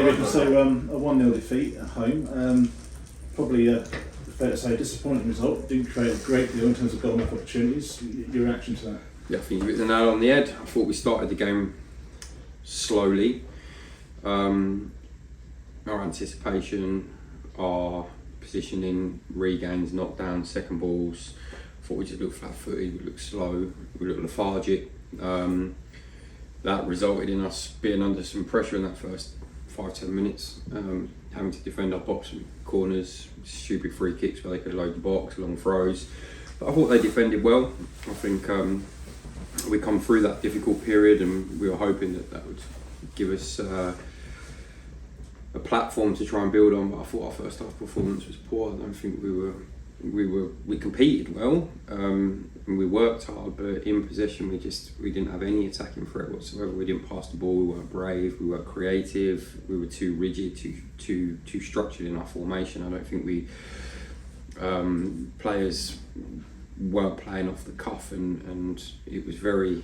David, so a 1-0 defeat at home. Probably fair to say a disappointing result. Didn't create a great deal in terms of goal opportunities. Your reaction to that? Yeah, I think you hit the nail on the head. I thought we started the game slowly. Our anticipation, our positioning, regains, knockdowns, second balls. I thought we just looked flat-footed, we looked slow, we looked lethargic. That resulted in us being under some pressure in that first 5-10 minutes, having to defend our box from corners, stupid free kicks where they could load the box, long throws. But I thought they defended well. I think we come through that difficult period, and we were hoping that would give us a platform to try and build on. But I thought our first half performance was poor. I don't think we competed well, and we worked hard, but in possession we didn't have any attacking threat whatsoever. We didn't pass the ball, we weren't brave, we weren't creative, we were too rigid, too structured in our formation. I don't think players weren't playing off the cuff, and it was very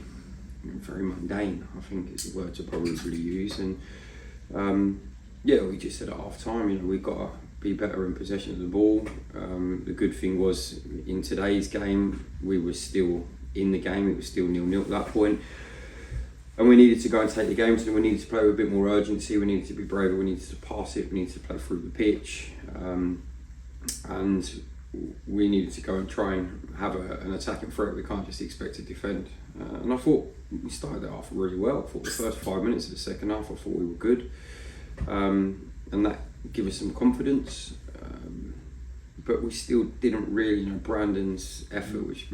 mundane, I think is the word to probably use. And we just said at half time, we've got to be better in possession of the ball. The good thing was, in today's game, we were still in the game. It was still 0-0 at that point, and we needed to go and take the game. So we needed to play with a bit more urgency. We needed to be braver. We needed to pass it. We needed to play through the pitch, and we needed to go and try and have an attacking threat. We can't just expect to defend. And I thought we started that off really well. I thought the first 5 minutes of the second half, I thought we were good, and that give us some confidence, but we still didn't really, Brandon's effort, which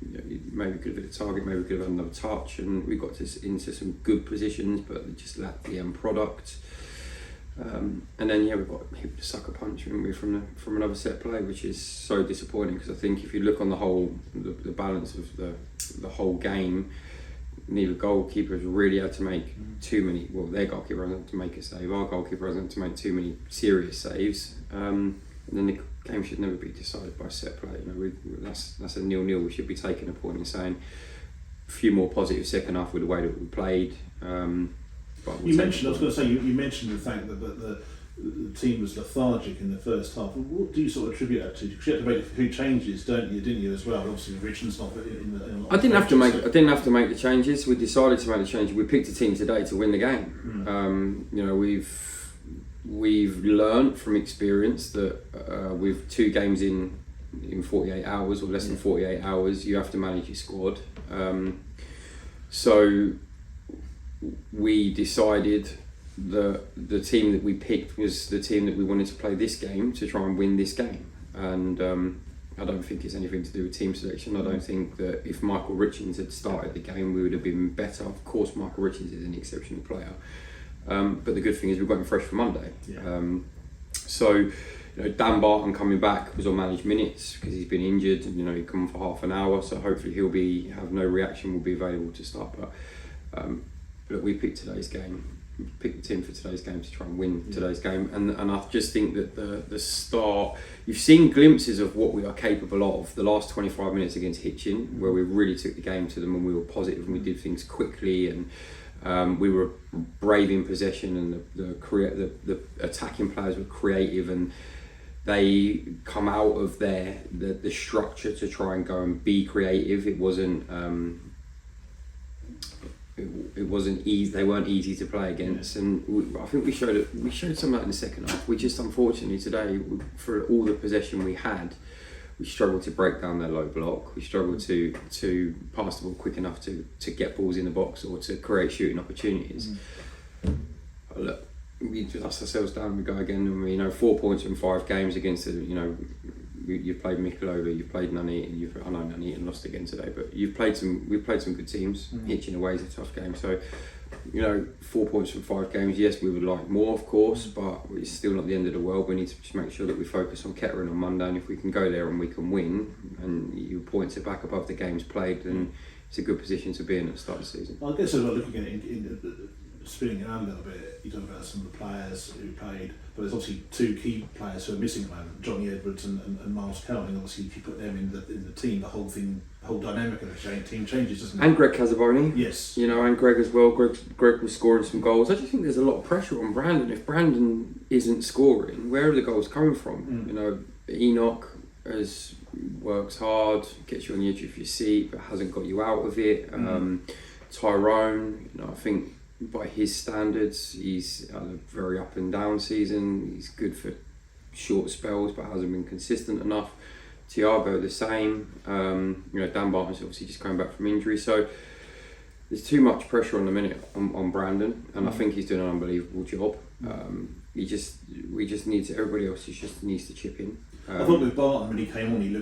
maybe could have been a target, maybe could have had another touch, and we got into some good positions, but it just lacked the end product. And then we got hit with a sucker punch from another set play, which is so disappointing, because I think if you look on the balance of the whole game, neither goalkeepers really had to make too many. Well, their goalkeeper hasn't had to make a save. Our goalkeeper hasn't had to make too many serious saves. And then the game should never be decided by set play. That's a 0-0. We should be taking a point and saying a few more positive second half with the way that we played. You mentioned the fact that the team was lethargic in the first half. What do you sort of attribute that to? Because you had to make a few changes, didn't you, as well? Obviously, Richard's not in I didn't have to make the changes. We decided to make the changes. We picked a team today to win the game. We've learned from experience that with 2 games in 48 hours or less than 48 hours, you have to manage your squad. So we decided that the team that we picked was the team that we wanted to play this game, to try and win this game. And I don't think it's anything to do with team selection. I don't think that if Michael Richards had started the game, we would have been better. Of course, Michael Richards is an exceptional player, but the good thing is we've got him fresh for Monday. Dan Barton coming back was on managed minutes because he's been injured, and he'd come for half an hour, so hopefully he'll have no reaction, will be available to start. But look, we picked today's game. Pick the team for today's game to try and win today's game, and I just think that the start, you've seen glimpses of what we are capable of the last 25 minutes against Hitchin, where we really took the game to them and we were positive and we did things quickly, and we were brave in possession, and the attacking players were creative, and they come out of the structure to try and go and be creative. It wasn't easy. They weren't easy to play against, and I think we showed some of that in the second half. We just, unfortunately today, for all the possession we had, we struggled to break down their low block. We struggled to pass the ball quick enough to get balls in the box or to create shooting opportunities. Look, we dust ourselves down. We go again, and 4 points from 5 games against you've played Mikulova, you've played Nuneaton. I know Nuneaton lost again today, but we've played some good teams. Hitchin away is a tough game, so 4 points from 5 games. Yes, we would like more, of course, but it's still not the end of the world. We need to just make sure that we focus on Kettering on Monday, and if we can go there and we can win, and you points it back above the games played, then it's a good position to be in at the start of the season. Well, I guess I'm looking at it spinning it around a little bit, you talk about some of the players who played, but there's obviously two key players who are missing at the moment, Johnny Edwards and Miles Cowling. Obviously, if you put them in the team, the whole dynamic of the team changes, doesn't it? And Greg Casaboni. Yes. You know, and Greg as well. Greg was scoring some goals. I just think there's a lot of pressure on Brandon. If Brandon isn't scoring, where are the goals coming from? You know, Enoch works hard, gets you on the edge of your seat, but hasn't got you out of it. Tyrone, you know, I think by his standards, he's had a very up and down season. He's good for short spells, but hasn't been consistent enough. Thiago the same. You know, Dan Barton's obviously just coming back from injury, so there's too much pressure on the minute on Brandon, and I think he's doing an unbelievable job. We just need to. Everybody else just needs to chip in. I thought with Barton, when he came on, he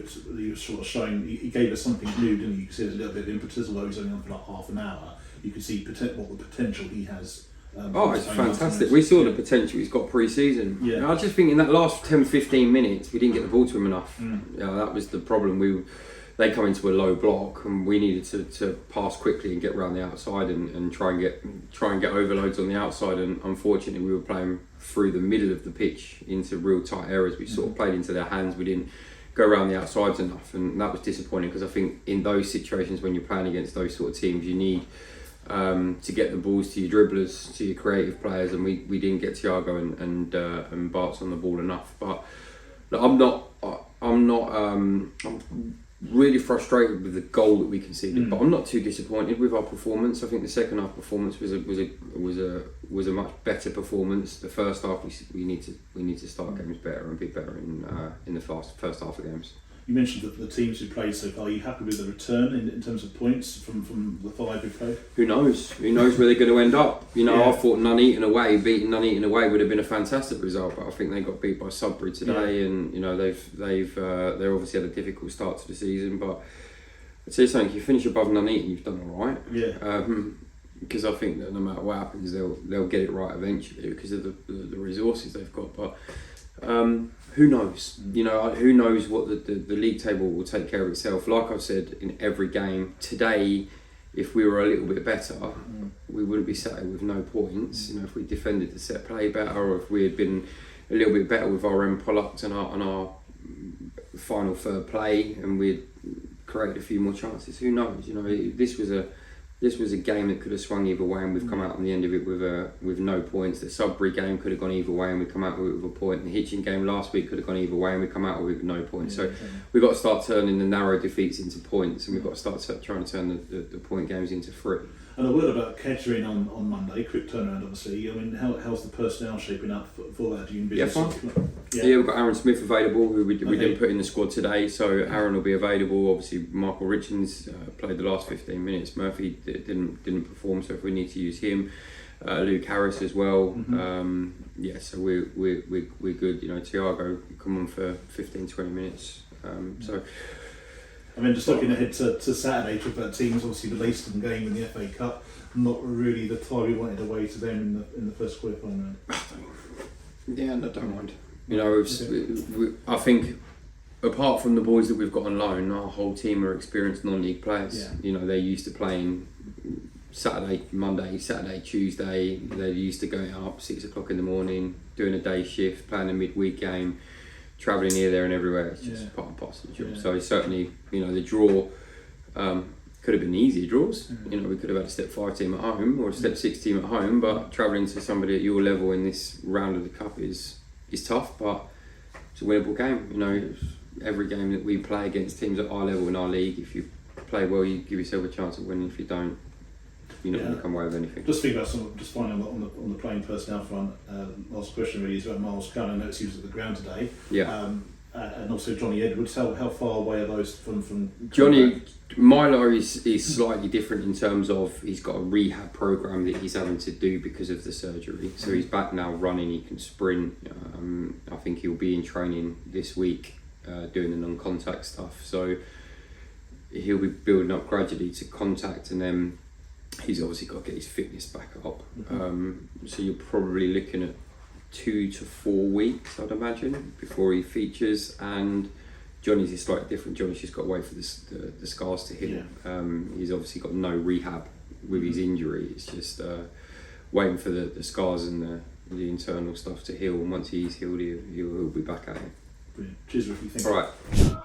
was sort of showing, he gave us something new, didn't he? You could see there's a little bit of impetus, although he's only on for like half an hour. You could see what the potential he has. It's fantastic. We saw the potential he's got pre-season. Yeah. And I just think in that last 10-15 minutes, we didn't get the ball to him enough. That was the problem. They come into a low block, and we needed to pass quickly and get around the outside and try and get overloads on the outside. And unfortunately, we were playing through the middle of the pitch into real tight areas. We sort of played into their hands. We didn't go around the outsides enough, and that was disappointing, because I think in those situations when you're playing against those sort of teams, you need to get the balls to your dribblers, to your creative players, and we didn't get Thiago and Bart's on the ball enough. But look, I'm really frustrated with the goal that we conceded, but I'm not too disappointed with our performance. I think the second half performance was a much better performance. The first half we need to start games better and be better in the first half of games. You mentioned that the teams who played so far. Are you happy with the return in terms of points from the 5 who played? Who knows? Who knows where they're going to end up? You know, I thought beating Nuneaton away would have been a fantastic result, but I think they got beat by Sudbury today, and you know they've obviously had a difficult start to the season. But I'd say something: if you finish above Nuneaton, you've done all right. Yeah. Because I think that no matter what happens, they'll get it right eventually because of the resources they've got. But who knows? You know, who knows what the league table will take care of itself. Like I've said in every game today, if we were a little bit better, we wouldn't be sat here with no points. You know, if we defended the set play better, or if we had been a little bit better with our end product and our final third play, and we'd created a few more chances. Who knows? You know, this was a game that could have swung either way, and we've come out on the end of it with no points. The Sudbury game could have gone either way, and we come out with a point. The Hitchin game last week could have gone either way, and we come out with no points. So we've got to start turning the narrow defeats into points, and we've got to start trying to turn the point games into 3. And a word about Kettering on Monday, quick turnaround obviously. I mean, how's the personnel shaping up for that? Fine. Yeah, we've got Aaron Smith available, who we didn't put in the squad today, so Aaron will be available. Obviously, Michael Richards played the last 15 minutes. Murphy didn't perform, so if we need to use him, Luke Harris as well. So we're good. You know, Thiago come on for 15-20 minutes. So. I mean, just looking ahead to Saturday, talk about teams, obviously the Leamington game in the FA Cup, not really the tie we wanted away to them in the first qualifying round. Yeah, no, don't mind. You know, I think apart from the boys that we've got on loan, our whole team are experienced non-league players. Yeah. You know, they're used to playing Monday, Saturday, Tuesday. They're used to going up 6 o'clock in the morning, doing a day shift, playing a midweek game, travelling here, there and everywhere. It's just part and parcel of the job. So certainly, you know, the draw could have been easier draws. You know, we could have had a step 5 team at home or a step 6 team at home, but travelling to somebody at your level in this round of the cup is tough, but it's a winnable game. You know, every game that we play against teams at our level in our league, if you play well, you give yourself a chance of winning. If you don't, you're not going to come away with anything. Just think about just finally on the playing personnel front. Last question really is about Miles Cowling. I noticed he was at the ground today. Yeah. And also Johnny Edwards. How far away are those from Johnny? Milo is slightly different in terms of he's got a rehab program that he's having to do because of the surgery. So he's back now running. He can sprint. I think he'll be in training this week doing the non-contact stuff. So he'll be building up gradually to contact, and then he's obviously got to get his fitness back up. So you're probably looking at 2 to 4 weeks, I'd imagine, before he features. And Johnny's is slightly different. Johnny's just got to wait for the scars to heal. He's obviously got no rehab with his injury. It's just waiting for the scars and the internal stuff to heal. And once he's healed, he'll be back at it. Brilliant. Cheers, Ricky. Thank All you. right.